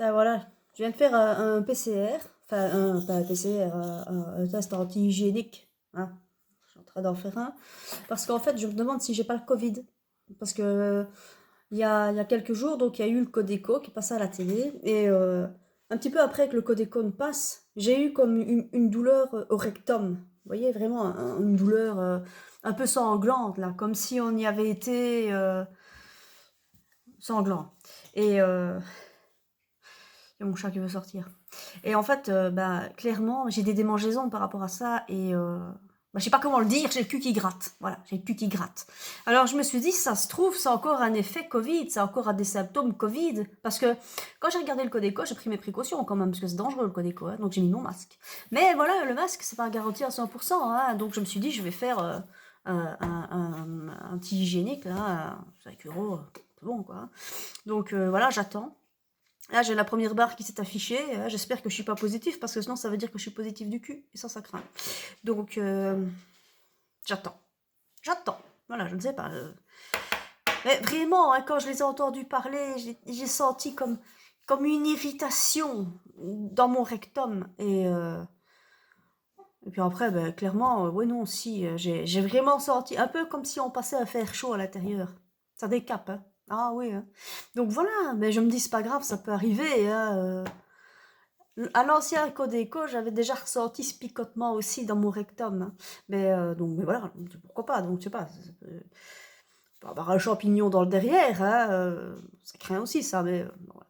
Voilà, je viens de faire un PCR, enfin, pas un PCR, un test anti-hygiénique. Hein. Je suis en train d'en faire un. Parce qu'en fait, je me demande si j'ai pas le Covid. Parce que il y a quelques jours, donc il y a eu le Codeco qui passait à la télé. Et un petit peu après que le Codeco ne passe, j'ai eu comme une douleur au rectum. Vous voyez, vraiment une douleur un peu sanglante, là, comme si on y avait été sanglant. Et il y a mon chat qui veut sortir. Et en fait, clairement, j'ai des démangeaisons par rapport à ça. Et je sais pas comment le dire, j'ai le cul qui gratte. Voilà, j'ai le cul qui gratte. Alors je me suis dit, ça se trouve, c'est encore un effet Covid, c'est encore un des symptômes Covid. Parce que quand j'ai regardé le Codeco, j'ai pris mes précautions quand même, parce que c'est dangereux le Codeco, hein, donc j'ai mis mon masque. Mais voilà, le masque, c'est pas garanti à 100%. Hein, donc je me suis dit, je vais faire un petit hygiénique, là, 5 euros, c'est bon quoi. Donc voilà, j'attends. Là, j'ai la première barre qui s'est affichée. J'espère que je suis pas positif parce que sinon, ça veut dire que je suis positif du cul. Et ça craint. Donc, j'attends. J'attends. Voilà, je ne sais pas. Mais vraiment, hein, quand je les ai entendus parler, j'ai senti comme une irritation dans mon rectum. Et puis après, clairement, oui, non, si, j'ai vraiment senti un peu comme si on passait un fer chaud à l'intérieur. Ça décape, hein. Ah oui, hein. Donc voilà, mais je me dis, c'est pas grave, ça peut arriver, hein. À l'ancien Codeco, j'avais déjà ressenti ce picotement aussi dans mon rectum. Hein. Mais voilà, pourquoi pas. Donc, je sais pas, ça peut avoir un champignon dans le derrière. Hein, ça craint aussi, ça. Voilà.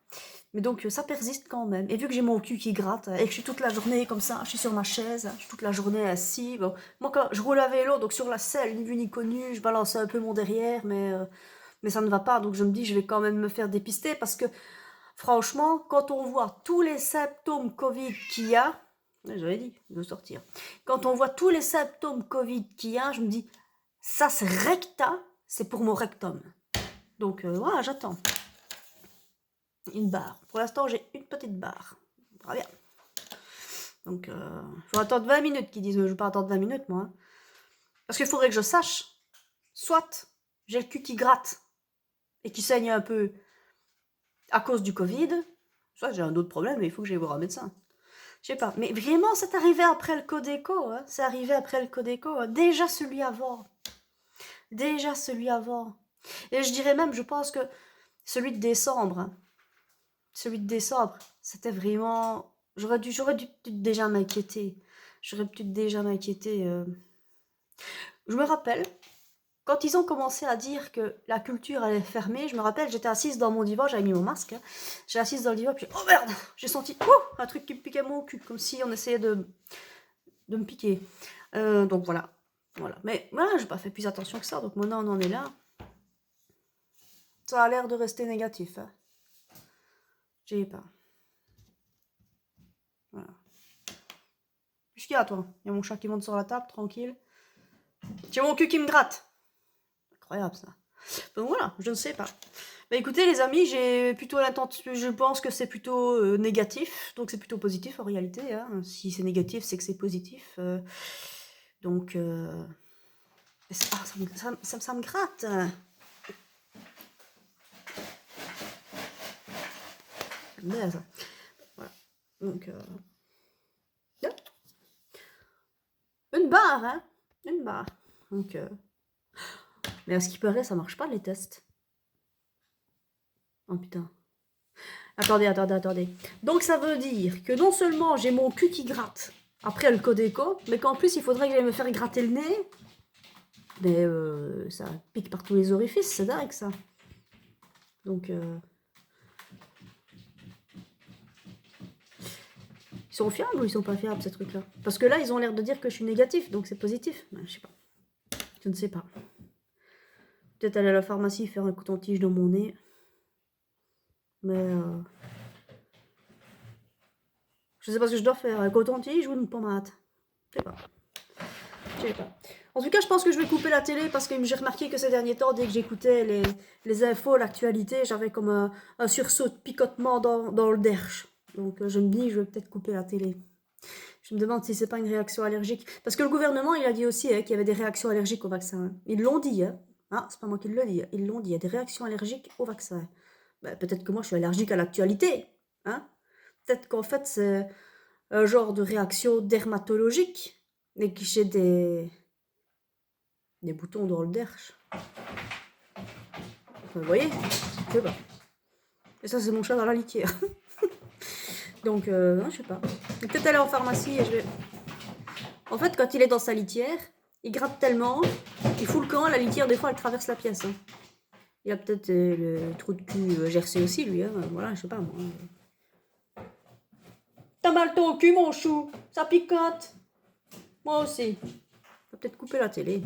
Mais donc, ça persiste quand même. Et vu que j'ai mon cul qui gratte, et que je suis toute la journée comme ça, je suis sur ma chaise, je suis toute la journée assis. Bon, moi, quand je roule à vélo, donc sur la selle, ni vu ni connu, je balance un peu mon derrière, mais ça ne va pas. Donc, je me dis, je vais quand même me faire dépister parce que franchement, quand on voit tous les symptômes Covid qu'il y a, j'avais dit, il veut sortir. Quand on voit tous les symptômes Covid qu'il y a, je me dis, ça c'est recta, c'est pour mon rectum. Donc voilà, j'attends. Une barre. Pour l'instant, j'ai une petite barre. Très bien. Donc, je vais attendre 20 minutes qu'ils disent, mais je ne vais pas attendre 20 minutes, moi. Hein. Parce qu'il faudrait que je sache, soit j'ai le cul qui gratte et qui saigne un peu à cause du Covid, soit j'ai un autre problème et il faut que j'aille voir un médecin. Je sais pas, mais vraiment, c'est arrivé après le Codeco, hein. C'est arrivé après le Codeco, hein. Déjà celui avant. Déjà celui avant. Et je dirais même, je pense que celui de décembre, hein. Celui de décembre, c'était vraiment... J'aurais dû peut-être déjà m'inquiéter. J'aurais peut-être déjà m'inquiéter. Je me rappelle, quand ils ont commencé à dire que la culture allait fermer, je me rappelle, j'étais assise dans mon divan, j'avais mis mon masque, hein. J'ai assise dans le divan, puis oh merde, j'ai senti un truc qui me piquait mon cul, comme si on essayait de me piquer. Donc voilà. Voilà. Mais voilà, j'ai pas fait plus attention que ça. Donc maintenant, on en est là. Ça a l'air de rester négatif. Hein. J'ai pas. Voilà. Qu'est-ce qu'il y a, toi? Il y a mon chat qui monte sur la table, tranquille. J'ai mon cul qui me gratte. Incroyable, ça. Donc voilà, je ne sais pas. Bah écoutez, les amis, j'ai plutôt l'intention... Je pense que c'est plutôt négatif. Donc c'est plutôt positif, en réalité. Hein. Si c'est négatif, c'est que c'est positif. Donc... ça me gratte. Mais ça. Voilà. Donc, une barre, hein. Une barre. Donc, mais à ce qui paraît, ça marche pas, les tests. Oh putain. Attendez. Donc, ça veut dire que non seulement j'ai mon cul qui gratte après le Codeco, mais qu'en plus, il faudrait que j'aille me faire gratter le nez. Mais ça pique par tous les orifices, c'est dingue, ça. Donc, ils sont fiables ou ils sont pas fiables, ces trucs-là? Parce que là, ils ont l'air de dire que je suis négatif, donc c'est positif. Ben, je sais pas. Je ne sais pas. Peut-être aller à la pharmacie faire un coton-tige dans mon nez. Mais je sais pas ce que je dois faire. Un coton-tige ou une pommade? Je sais pas. Je sais pas. En tout cas, je pense que je vais couper la télé parce que j'ai remarqué que ces derniers temps, dès que j'écoutais les infos, l'actualité, j'avais comme un sursaut de picotement dans le derche. Donc je me dis, je vais peut-être couper la télé. Je me demande si c'est pas une réaction allergique. Parce que le gouvernement, il a dit aussi hein, qu'il y avait des réactions allergiques au vaccin. Ils l'ont dit. Hein. Ah, c'est pas moi qui le dis. Ils l'ont dit. Il y a des réactions allergiques au vaccin. Ben, peut-être que moi, je suis allergique à l'actualité. Hein. Peut-être qu'en fait, c'est un genre de réaction dermatologique et que j'ai des boutons dans le derche. Vous voyez? Je sais pas. Et ça, c'est mon chat dans la litière. Donc, non, je sais pas. Je vais peut-être aller en pharmacie et je vais... En fait, quand il est dans sa litière, il gratte tellement, il fout le camp, la litière, des fois, elle traverse la pièce. Hein. Il a peut-être le trou de cul gercé aussi, lui. Hein. Voilà, je sais pas, moi. T'as mal ton cul, mon chou. Ça picote. Moi aussi. On va peut-être couper la télé.